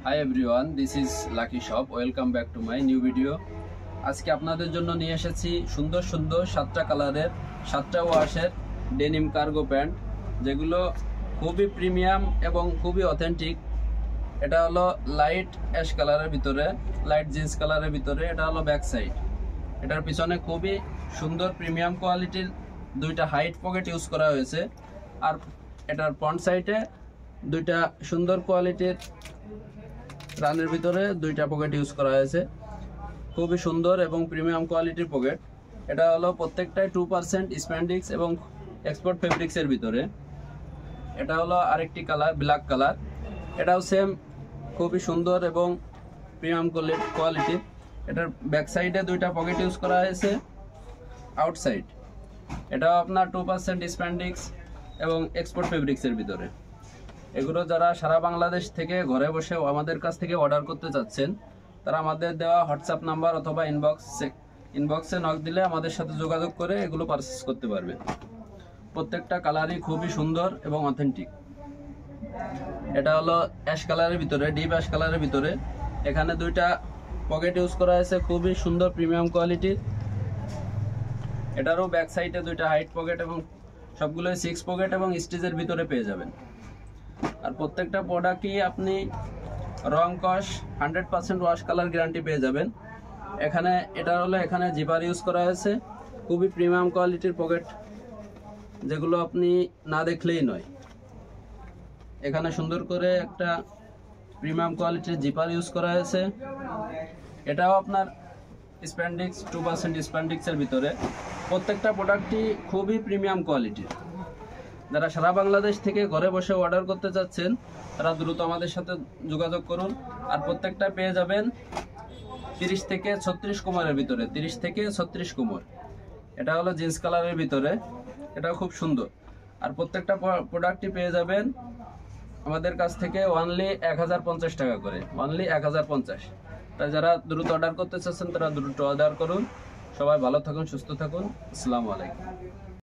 Hi everyone, this is Lucky Shop. Welcome back to my new video. আজকে আপনাদের জন্য নিয়ে এসেছি সুন্দর সুন্দর 7টা কালারের 7টা ওয়াশের ডেনিম কার্গো প্যান্ট, যেগুলো খুবই প্রিমিয়াম এবং খুবই অথেন্টিক। এটা হলো লাইট অ্যাশ কালারের ভিতরে, লাইট জিন্স কালারের ভিতরে। এটা হলো ব্যাক সাইড। এটার পিছনে খুবই সুন্দর প্রিমিয়াম কোয়ালিটির দুইটা হাইট পকেট ইউজ করা হয়েছে, আর এটার ফ্রন্ট সাইডে দুইটা সুন্দর কোয়ালিটির রানের ভিতরে দুইটা পকেট ইউজ করা হয়েছে। খুবই সুন্দর এবং প্রিমিয়াম কোয়ালিটির পকেট। এটা হলো প্রত্যেকটাই 2% স্প্যান্ডিক্স এবং এক্সপোর্ট ফেব্রিক্সের ভিতরে। এটা হলো আরেকটি কালার, ব্ল্যাক কালার। এটাও সেম খুবই সুন্দর এবং প্রিমিয়াম কোয়ালিটির। এটার ব্যাক সাইডে দুইটা পকেট ইউজ করা হয়েছে, আউটসাইড এটাও আপনার 2% স্প্যান্ডিক্স এবং এক্সপোর্ট ফেব্রিক্সের ভিতরে। এগুলো যারা সারা বাংলাদেশ থেকে ঘরে বসে আমাদের কাছ থেকে অর্ডার করতে চাচ্ছেন, তারা আমাদের দেওয়া হোয়াটসঅ্যাপ নাম্বার অথবা ইনবক্সে নক দিলে আমাদের সাথে যোগাযোগ করে এগুলো পারচেস করতে পারবে। প্রত্যেকটা কালারই খুবই সুন্দর এবং অথেন্টিক। এটা হলো অ্যাশ কালারের ভিতরে, ডিপ অ্যাশ কালারের ভিতরে। এখানে দুইটা পকেট ইউজ করা হয়েছে, খুবই সুন্দর প্রিমিয়াম কোয়ালিটির। এটারও ব্যাক সাইডে দুইটা হাইট পকেট এবং সবগুলোই 6 পকেট এবং স্টিচের ভিতরে পেয়ে যাবেন। আর প্রত্যেকটা প্রোডাক্টই আপনি রং কস 100% ওয়াশ কালার গ্যারান্টি পেয়ে যাবেন। এখানে জিপার ইউজ করা হয়েছে, খুবই প্রিমিয়াম কোয়ালিটির পকেট, যেগুলো আপনি না দেখলেই নয়। এখানে সুন্দর করে একটা প্রিমিয়াম কোয়ালিটির জিপার ইউজ করা হয়েছে। এটাও আপনার স্প্যান্ডিক্স 2% স্প্যান্ডিক্সের ভিতরে। প্রত্যেকটা প্রোডাক্টই খুবই প্রিমিয়াম কোয়ালিটির। যারা সারা বাংলাদেশ থেকে ঘরে বসে অর্ডার করতে চাচ্ছেন, তারা দ্রুত আমাদের সাথে যোগাযোগ করুন। আর প্রত্যেকটা পেয়ে যাবেন 30 থেকে 36 কোমরের ভিতরে, 30 থেকে 36 কোমর। এটা হলো জিন্স কালারের ভিতরে, এটাও খুব সুন্দর। আর প্রত্যেকটা প্রোডাক্টই পেয়ে যাবেন আমাদের কাছ থেকে অনলি 1050 টাকা করে, অনলি 1050। তাই যারা দ্রুত অর্ডার করতে চাচ্ছেন, তারা দ্রুত অর্ডার করুন। সবাই ভালো থাকুন, সুস্থ থাকুন। আসসালামু আলাইকুম।